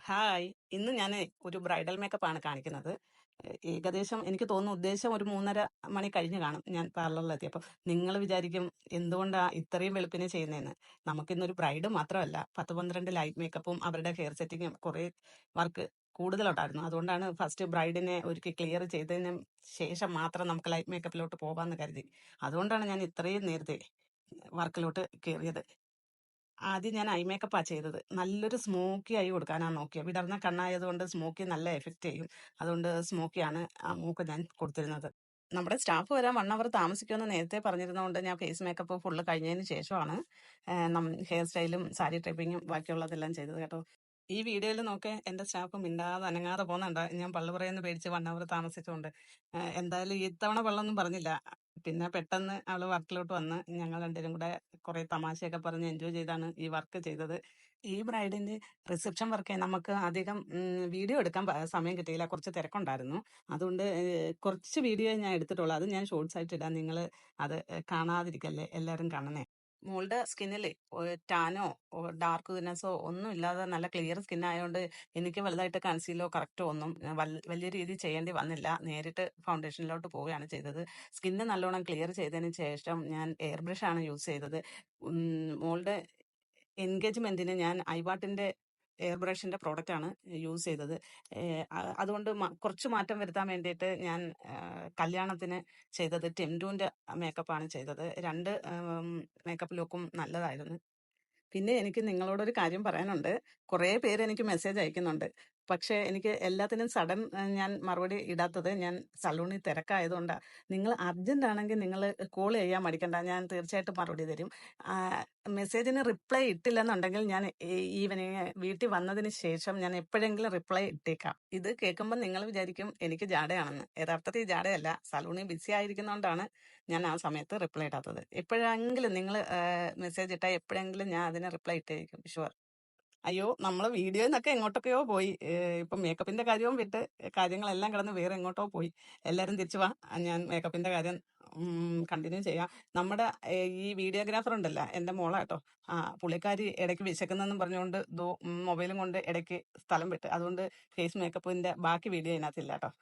Hi! ഇന്ന് ഞാന് ഒരു ബ്രൈഡൽ മേക്കപ്പാണ് കാണിക്കുന്നത്. ഏകദേശം എനിക്ക് തോന്നുന്നു ഉദ്ദേശം ഒരു 3:30 മണി കഴിഞ്ഞ് കാണും ഞാൻ പാർലറിലെത്തിയപ്പം. നിങ്ങള് വിചാരിക്കും എന്തുകൊണ്ടാ ഇത്രയും വെളുപ്പിനെ ചെയ്യുന്നേന്ന്. നമുക്കിന്നൊരു ബ്രൈഡ് മാത്രമല്ല 10, 12 ലൈറ്റ് മേക്കപ്പും അവരുടെ ഹെയർ സെറ്റിങ്ങും കുറേ വർക്ക് കൂടുതലുണ്ടായിരുന്നു. അതുകൊണ്ടാണ് ഫസ്റ്റ് ബ്രൈഡിനെ ഒരുക്കി ക്ലിയർ ചെയ്തതിന് ശേഷം മാത്രം നമുക്ക് ലൈറ്റ് മേക്കപ്പിലോട്ട് പോകാമെന്ന് കരുതി. അതുകൊണ്ടാണ് ഞാൻ ഇത്രയും നേരത്തെ വർക്കിലോട്ട് കേറിയത്. ആദ്യം ഞാൻ ഐ മേക്കപ്പാ ചെയ്തത്. നല്ലൊരു സ്മോക്കി ഐ കൊടുക്കാനാ നോക്കിയത്. വിടർന്ന കണ്ണായതുകൊണ്ട് സ്മോക്കി നല്ല എഫക്റ്റ് ചെയ്യും. അതുകൊണ്ട് സ്മോക്കിയാണ് ആ മൂക്ക് ഞാൻ കൊടുത്തിരുന്നത്. നമ്മുടെ സ്റ്റാഫ് വരാൻ 1 അവർ താമസിക്കുമെന്ന് നേരത്തെ പറഞ്ഞിരുന്നതുകൊണ്ട് ഞാൻ ഫേസ് മേക്കപ്പ് ഫുള്ള് കഴിഞ്ഞതിന് ശേഷമാണ് ഹെയർ സ്റ്റൈലും സാരി ട്രിപ്പിങ്ങും ബാക്കിയുള്ളതെല്ലാം ചെയ്തത് കേട്ടോ. ഈ വീഡിയോയിൽ നോക്കെ എൻ്റെ സ്റ്റാഫ് മിണ്ടാതെ അനങ്ങാതെ പോകുന്നുണ്ട്. ഞാൻ പള്ളു പറയുമെന്ന് പേടിച്ച് 1 അവർ താമസിച്ചുകൊണ്ട്. എന്തായാലും ഇത്തവണ പള്ളൊന്നും പറഞ്ഞില്ല. പിന്നെ പെട്ടെന്ന് അവള് വർക്കിലോട്ട് വന്ന് ഞങ്ങൾ രണ്ടുപേരും കൂടെ കുറെ തമാശയൊക്കെ പറഞ്ഞ് എൻജോയ് ചെയ്താണ് ഈ വർക്ക് ചെയ്തത്. ഈ ബ്രൈഡിന്റെ റിസപ്ഷൻ വർക്ക് നമുക്ക് അധികം വീഡിയോ എടുക്കാൻ സമയം കിട്ടിയില്ല. കുറച്ച് തിരക്കുണ്ടായിരുന്നു. അതുകൊണ്ട് കുറച്ച് വീഡിയോ ഞാൻ എടുത്തിട്ടുള്ളൂ. അത് ഞാൻ ഷോർട്സ് ആയിട്ട് ഇടാം. നിങ്ങൾ അത് കാണാതിരിക്കല്ലേ, എല്ലാവരും കാണണേ. മോളുടെ സ്കിന്നില് ടാനോ ഡാർക്ക്നെസ്സോ ഒന്നും ഇല്ലാതെ നല്ല ക്ലിയർ സ്കിൻ ആയതുകൊണ്ട് എനിക്ക് വലുതായിട്ട് കൺസീലോ കറക്റ്റോ ഒന്നും വലിയ രീതിയിൽ ചെയ്യേണ്ടി വന്നില്ല. നേരിട്ട് ഫൗണ്ടേഷനിലോട്ട് പോവുകയാണ് ചെയ്തത്. സ്കിന്ന് നല്ലോണം ക്ലിയർ ചെയ്തതിന് ശേഷം ഞാൻ എയർ ബ്രഷ് ആണ് യൂസ് ചെയ്തത്. മോളുടെ എൻഗേജ്മെന്റിന് ഞാൻ ഐവാട്ടിന്റെ എയർ ബ്രഷിന്റെ പ്രോഡക്റ്റ് ആണ് യൂസ് ചെയ്തത്. അതുകൊണ്ട് കുറച്ച് മാറ്റം വരുത്താൻ വേണ്ടിയിട്ട് ഞാൻ കല്യാണത്തിന് ചെയ്തത് ടെംഡുവിന്റെ മേക്കപ്പാണ് ചെയ്തത്. 2 മേക്കപ്പ് ലുക്കും നല്ലതായിരുന്നു. പിന്നെ എനിക്ക് നിങ്ങളോടൊരു കാര്യം പറയാനുണ്ട്. കുറേ പേര് എനിക്ക് മെസ്സേജ് അയക്കുന്നുണ്ട്. പക്ഷേ എനിക്ക് എല്ലാത്തിനും സഡൻ ഞാൻ മറുപടി ഇടാത്തത് ഞാൻ സലൂണിൽ തിരക്കായതുകൊണ്ടാ. നിങ്ങൾ അർജന്റ് ആണെങ്കിൽ നിങ്ങൾ കോൾ ചെയ്യാൻ മടിക്കണ്ട. ഞാൻ തീർച്ചയായിട്ടും മറുപടി തരും. മെസ്സേജിന് റിപ്ലൈ ഇട്ടില്ലെന്നുണ്ടെങ്കിൽ ഞാൻ ഈവനിങ് വീട്ടിൽ വന്നതിന് ശേഷം ഞാൻ എപ്പോഴെങ്കിലും റിപ്ലൈ ഇട്ടേക്കാം. ഇത് കേൾക്കുമ്പോൾ നിങ്ങൾ വിചാരിക്കും എനിക്ക് ജാടയാണെന്ന്. യഥാർത്ഥത്തിൽ ജാടയല്ല. സലൂണിൽ ബിസി ആയിരിക്കുന്നതുകൊണ്ടാണ് ഞാൻ ആ സമയത്ത് റിപ്ലൈ ഇടാത്തത്. എപ്പോഴെങ്കിലും നിങ്ങൾ മെസ്സേജ് ഇട്ടാൽ എപ്പോഴെങ്കിലും ഞാൻ അതിന് റിപ്ലൈ ഇട്ടേക്കും, ഷുവർ. അയ്യോ, നമ്മള് വീഡിയോന്നൊക്കെ എങ്ങോട്ടൊക്കെയോ പോയി. ഇപ്പം മേക്കപ്പിന്റെ കാര്യവും വിട്ട് കാര്യങ്ങളെല്ലാം കിടന്ന് വേറെ എങ്ങോട്ടോ പോയി. എല്ലാരും തിരിച്ചു വാ. ഞാൻ മേക്കപ്പിന്റെ കാര്യം കണ്ടിന്യൂ ചെയ്യാം. നമ്മുടെ ഈ വീഡിയോഗ്രാഫർ ഉണ്ടല്ലോ, എന്റെ മോളാ കേട്ടോ. പുള്ളിക്കാരി ഇടയ്ക്ക് വിശക്കുന്നെന്നും പറഞ്ഞുകൊണ്ട് മൊബൈലും കൊണ്ട് ഇടയ്ക്ക് സ്ഥലം വിട്ട്. അതുകൊണ്ട് ഫേസ് മേക്കപ്പിന്റെ ബാക്കി വീഡിയോ ഇതിനകത്തില്ല കേട്ടോ.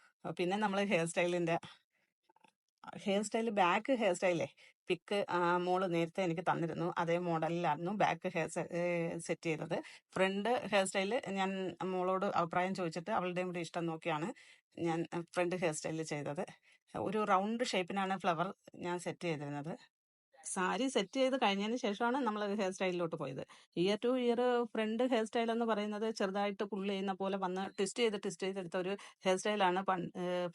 പിന്നെ നമ്മൾ ഹെയർ സ്റ്റൈൽ ബാക്ക് ഹെയർ സ്റ്റൈലേ പിക്ക് മോള് നേരത്തെ എനിക്ക് തന്നിരുന്നു. അതേ മോഡലിലായിരുന്നു ബാക്ക് ഹെയർ സെറ്റ് ചെയ്തത്. ഫ്രണ്ട് ഹെയർ സ്റ്റൈല് ഞാൻ മോളോട് അഭിപ്രായം ചോദിച്ചിട്ട് അവളുടെയും കൂടി ഇഷ്ടം നോക്കിയാണ് ഞാൻ ഫ്രണ്ട് ഹെയർ സ്റ്റൈല് ചെയ്തത്. ഒരു റൗണ്ട് ഷേപ്പിനാണ് ഫ്ലവർ ഞാൻ സെറ്റ് ചെയ്തിരുന്നത്. സാരി സെറ്റ് ചെയ്ത് കഴിഞ്ഞതിന് ശേഷമാണ് നമ്മൾ ഹെയർ സ്റ്റൈലിലോട്ട് പോയത്. Ear to ear front hair style എന്ന് പറയുന്നത് ചെറുതായിട്ട് പുള്ള് ചെയ്യുന്ന പോലെ വന്ന് ട്വിസ്റ്റ് ചെയ്തെടുത്ത ഒരു ഹെയർ സ്റ്റൈലാണ്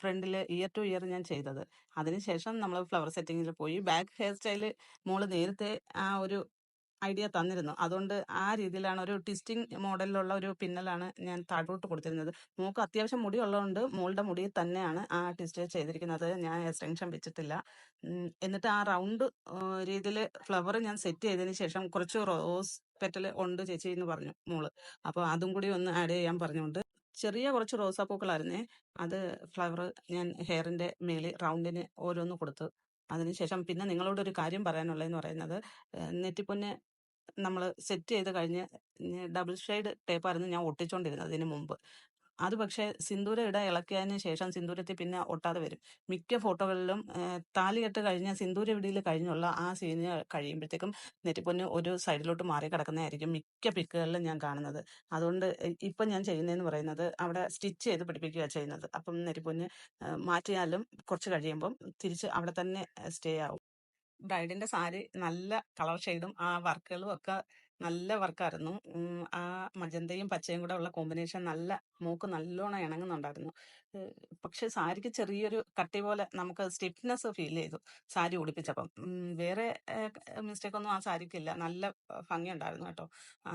ഫ്രണ്ടിൽ ഇയർ ടു ഇയർ ഞാൻ ചെയ്തത്. അതിനുശേഷം നമ്മൾ ഫ്ലവർ സെറ്റിങ്ങിൽ പോയി. ബാക്ക് ഹെയർ സ്റ്റൈല് മോള് നേരത്തെ ആ ഒരു ഐഡിയ തന്നിരുന്നു. അതുകൊണ്ട് ആ രീതിയിലാണ് ഒരു ട്വിസ്റ്റിംഗ് മോഡലിലുള്ള ഒരു പിന്നലാണ് ഞാൻ താഴോട്ട് കൊടുത്തിരുന്നത്. മോൾക്ക് അത്യാവശ്യം മുടി ഉള്ളതുകൊണ്ട് മോളുടെ മുടിയിൽ തന്നെയാണ് ആ ട്വിസ്റ്റ് ചെയ്തിരിക്കുന്നത്. ഞാൻ എക്സ്റ്റൻഷൻ വെച്ചിട്ടില്ല. എന്നിട്ട് ആ റൗണ്ട് രീതിയിൽ ഫ്ലവർ ഞാൻ സെറ്റ് ചെയ്തതിന് ശേഷം കുറച്ച് റോസ് പെറ്റൽ ഉണ്ട് ചേച്ചി എന്ന് പറഞ്ഞു മോള്. അപ്പോൾ അതും കൂടി ഒന്ന് ആഡ് ചെയ്യാൻ പറഞ്ഞുകൊണ്ട് ചെറിയ കുറച്ച് റോസാപ്പൂക്കളായിരുന്നേ. അത് ഫ്ലവർ ഞാൻ ഹെയറിന്റെ മേളിൽ റൗണ്ടിന് ഓരോന്ന് കൊടുത്തു. അതിനുശേഷം പിന്നെ നിങ്ങളോടൊരു കാര്യം പറയാനുള്ളതെന്ന് പറയുന്നത്, നെറ്റിപ്പൊന്ന് നമ്മൾ സെറ്റ് ചെയ്ത് കഴിഞ്ഞ് ഡബിൾ ഷെയ്ഡ് ടേപ്പായിരുന്നു ഞാൻ ഒട്ടിച്ചുകൊണ്ടിരുന്നത് ഇതിന് മുമ്പ്. അത് പക്ഷേ സിന്ദൂരം ഇളക്കിയതിന് ശേഷം സിന്ദൂരത്തിൽ പിന്നെ ഒട്ടാതെ വരും. മിക്ക ഫോട്ടോകളിലും താലികെട്ട് കഴിഞ്ഞ സിന്ദൂര ഇടയിൽ കഴിഞ്ഞുള്ള ആ സീന് കഴിയുമ്പോഴത്തേക്കും നെറ്റിപ്പൊന്ന് ഒരു സൈഡിലോട്ട് മാറി കിടക്കുന്നതായിരിക്കും മിക്ക പിക്കുകളിലും ഞാൻ കാണുന്നത്. അതുകൊണ്ട് ഇപ്പം ഞാൻ ചെയ്യുന്നതെന്ന് പറയുന്നത് അവിടെ സ്റ്റിച്ച് ചെയ്ത് പിടിപ്പിക്കുക ചെയ്യുന്നത്. അപ്പം നെറ്റിപ്പൊന്ന് മാറ്റിയാലും കുറച്ച് കഴിയുമ്പം തിരിച്ച് അവിടെ തന്നെ സ്റ്റേ ആവും. ബ്രൈഡിന്റെ സാരി നല്ല കളർ ഷെയ്ഡും ആ വർക്കുകളും ഒക്കെ നല്ല വർക്കായിരുന്നു. ആ മജന്തയും പച്ചയും കൂടെ ഉള്ള കോമ്പിനേഷൻ മൂക്ക് നല്ലോണം ഇണങ്ങുന്നുണ്ടായിരുന്നു. പക്ഷെ സാരിക്ക് ചെറിയൊരു കട്ടി പോലെ നമുക്ക് സ്റ്റിഫ്നെസ് ഫീൽ ചെയ്തു സാരി ഉടുപ്പിച്ചപ്പം. വേറെ മിസ്റ്റേക്ക് ഒന്നും ആ സാരിക്കില്ല. നല്ല ഭംഗിയുണ്ടായിരുന്നു കേട്ടോ.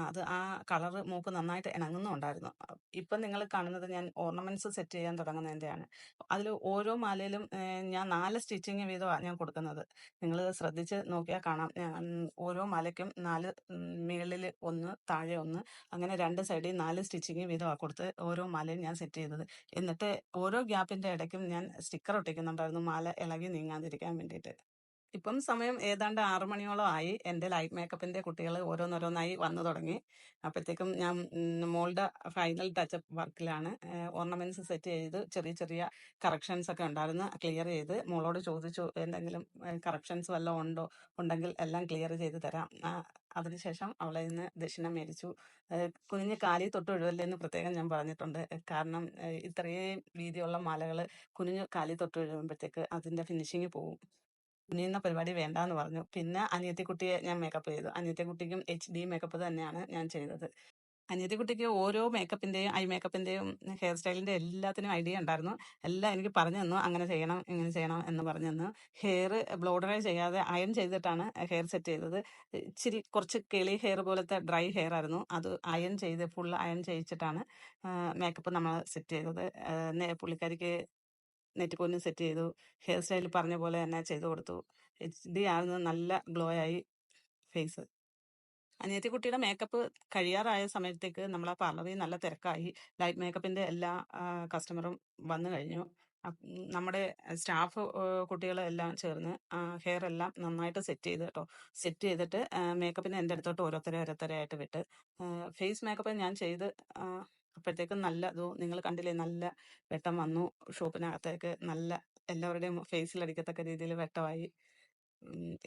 അത് ആ കളറ് മൂക്ക് നന്നായിട്ട് ഇണങ്ങുന്നുണ്ടായിരുന്നു. ഇപ്പം നിങ്ങൾ കാണുന്നത് ഞാൻ ഓർണമെന്റ്സ് സെറ്റ് ചെയ്യാൻ തുടങ്ങുന്നതിൻ്റെയാണ്. അതിൽ ഓരോ മാലയിലും ഞാൻ 4 സ്റ്റിച്ചിങ് വീതമാണ് ഞാൻ കൊടുക്കുന്നത്. നിങ്ങൾ ശ്രദ്ധിച്ച് നോക്കിയാൽ കാണാം. ഓരോ മാലയ്ക്കും 4 മേളിൽ 1 താഴെ 1 അങ്ങനെ 2 സൈഡിൽ 4 സ്റ്റിച്ചിങ് വീതമാണ് കൊടുത്ത് ഓരോ മാലയും ഞാൻ സെറ്റ് ചെയ്തത്. എന്നിട്ട് ഓരോ ഗ്യാപ്പിന്റെ ഇടയ്ക്കും ഞാൻ സ്റ്റിക്കർ ഒട്ടിക്കുന്നുണ്ടായിരുന്നു മാല ഇളകി നീങ്ങാതിരിക്കാൻ വേണ്ടിയിട്ട്. ഇപ്പം സമയം ഏതാണ്ട് 6 മണിയോളം ആയി. എൻ്റെ ലൈറ്റ് മേക്കപ്പിന്റെ കുട്ടികൾ ഓരോന്നോരോന്നായി വന്നു തുടങ്ങി. അപ്പോഴത്തേക്കും ഞാൻ മോളുടെ ഫൈനൽ ടച്ചപ്പ് വർക്കിലാണ്. ഓർണമെന്റ്സ് സെറ്റ് ചെയ്ത് ചെറിയ ചെറിയ കറക്ഷൻസ് ഒക്കെ ഉണ്ടായിരുന്നു, ക്ലിയർ ചെയ്ത്. മോളോട് ചോദിച്ചു എന്തെങ്കിലും കറക്ഷൻസ് വല്ലതും ഉണ്ടെങ്കിൽ എല്ലാം ക്ലിയർ ചെയ്ത് തരാം. അതിനുശേഷം അവളെ നിന്ന് ദക്ഷിണ മേടിച്ചു. കുനിഞ്ഞ് കാലിൽ തൊട്ട് ഒഴുവല്ലെന്ന് പ്രത്യേകം ഞാൻ പറഞ്ഞിട്ടുണ്ട്. കാരണം ഇത്രയും വീതിയുള്ള മാലകൾ കുനിഞ്ഞ് കാലിൽ തൊട്ട് ഒഴുകുമ്പോഴത്തേക്ക് അതിൻ്റെ ഫിനിഷിങ് പോകും. കുനിയുന്ന പരിപാടി വേണ്ടാന്ന് പറഞ്ഞു. പിന്നെ അനിയത്തിക്കുട്ടിയെ ഞാൻ മേക്കപ്പ് ചെയ്തു. അനിയത്തിക്കുട്ടിക്കും HD മേക്കപ്പ് തന്നെയാണ് ഞാൻ ചെയ്തത്. അനിയത്തിക്കുട്ടിക്ക് ഓരോ മേക്കപ്പിന്റെയും ഐ മേക്കപ്പിന്റെയും ഹെയർ സ്റ്റൈലിന്റെ എല്ലാത്തിനും ഐഡിയ ഉണ്ടായിരുന്നു. എല്ലാം എനിക്ക് പറഞ്ഞു തന്നു, അങ്ങനെ ചെയ്യണം ഇങ്ങനെ ചെയ്യണം എന്ന് പറഞ്ഞു തന്നു. ഹെയർ ബ്ലോ ഡ്രൈ ചെയ്യാതെ അയൺ ചെയ്തിട്ടാണ് ഹെയർ സെറ്റ് ചെയ്തത്. ഇച്ചിരി കുറച്ച് കിളി ഹെയർ പോലത്തെ ഡ്രൈ ഹെയർ ആയിരുന്നു. അത് അയൺ ചെയ്ത് ഫുൾ അയൺ ചെയ്യിച്ചിട്ടാണ് മേക്കപ്പ് നമ്മൾ സെറ്റ് ചെയ്തത്. പുള്ളിക്കാരിക്ക് നെറ്റിപ്പോയിന് സെറ്റ് ചെയ്തു. ഹെയർ സ്റ്റൈൽ പറഞ്ഞ പോലെ തന്നെ ചെയ്തു കൊടുത്തു. HD ആയിരുന്നു, നല്ല ഗ്ലോ ആയി ഫേസ്. അനിയത്തിക്കുട്ടിയുടെ മേക്കപ്പ് കഴിയാറായ സമയത്തേക്ക് നമ്മളെ പാർലറിൽ നല്ല തിരക്കായി. ലൈറ്റ് മേക്കപ്പിന്റെ എല്ലാ കസ്റ്റമറും വന്നു കഴിഞ്ഞു. നമ്മുടെ സ്റ്റാഫ് കുട്ടികളെല്ലാം ചേർന്ന് ഹെയർ എല്ലാം നന്നായിട്ട് സെറ്റ് ചെയ്ത് കേട്ടോ. സെറ്റ് ചെയ്തിട്ട് മേക്കപ്പിന് എൻ്റെ അടുത്തോട്ട് ഓരോരുത്തരായിട്ട് വിട്ട് ഫേസ് മേക്കപ്പ് ഞാൻ ചെയ്ത് അപ്പോഴത്തേക്കും നല്ല നിങ്ങൾ കണ്ടില്ലേ, നല്ല വെട്ടം വന്നു. ഷോപ്പിനകത്തേക്ക് നല്ല എല്ലാവരുടെയും ഫേസിലടിക്കത്തക്ക രീതിയിൽ വെട്ടമായി.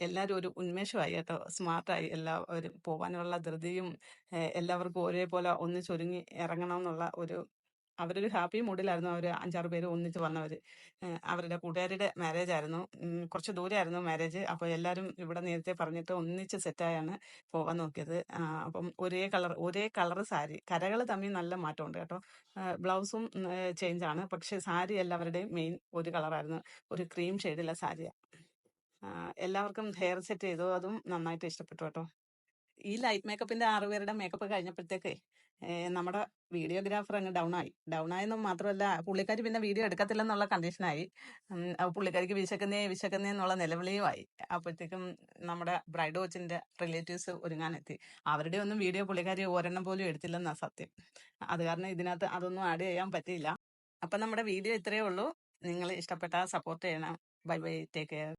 എല്ലാവരും ഒരു ഉന്മേഷമായി കേട്ടോ, സ്മാർട്ടായി. എല്ലാവരും പോകാനുള്ള ധൃതിയും എല്ലാവർക്കും ഒരേപോലെ ഒന്നിച്ചൊരുങ്ങി ഇറങ്ങണമെന്നുള്ള അവരൊരു ഹാപ്പി മൂഡിലായിരുന്നു. അവർ 5-6 പേര് ഒന്നിച്ച് വന്നവർ. അവരുടെ കൂട്ടുകാരുടെ മാരേജ് ആയിരുന്നു. കുറച്ച് ദൂരമായിരുന്നു മാരേജ്. അപ്പോൾ എല്ലാവരും ഇവിടെ നേരത്തെ പറഞ്ഞിട്ട് ഒന്നിച്ച് സെറ്റായാണ് പോകാൻ നോക്കിയത്. അപ്പം ഒരേ കളർ സാരി. കരകൾ തമ്മിൽ നല്ല മാറ്റമുണ്ട് കേട്ടോ. ബ്ലൗസും ചേഞ്ചാണ്, പക്ഷേ സാരി എല്ലാവരുടെയും മെയിൻ ഒരു കളറായിരുന്നു, ഒരു ക്രീം ഷെയ്ഡിലെ സാരിയാണ്. എല്ലാവർക്കും ഹെയർ സെറ്റ് ചെയ്തു, അതും നന്നായിട്ട് ഇഷ്ടപ്പെട്ടു കേട്ടോ. ഈ ലൈറ്റ് മേക്കപ്പിന്റെ 6 പേരുടെ മേക്കപ്പ് കഴിഞ്ഞപ്പോഴത്തേക്ക് നമ്മുടെ വീഡിയോഗ്രാഫർ അങ്ങ് ഡൗൺ ആയെന്ന് മാത്രമല്ല, പുള്ളിക്കാരി പിന്നെ വീഡിയോ എടുക്കത്തില്ലെന്നുള്ള കണ്ടീഷനായി. പുള്ളിക്കാരിക്ക് വിശക്കുന്നേ എന്നുള്ള നിലവിളിയുമായി. അപ്പോഴത്തേക്കും നമ്മുടെ ബ്രൈഡ് കോച്ചിന്റെ റിലേറ്റീവ്സ് ഒരുങ്ങാനെത്തി. അവരുടെ ഒന്നും വീഡിയോ പുള്ളിക്കാരി ഒരെണ്ണം പോലും എടുത്തില്ലെന്നാ സത്യം. അത് കാരണം ഇതിനകത്ത് അതൊന്നും ആഡ് ചെയ്യാൻ പറ്റിയില്ല. അപ്പം നമ്മുടെ വീഡിയോ ഇത്രയേ ഉള്ളൂ. നിങ്ങൾ ഇഷ്ടപ്പെട്ടാൽ സപ്പോർട്ട് ചെയ്യണം. Bye bye, take care.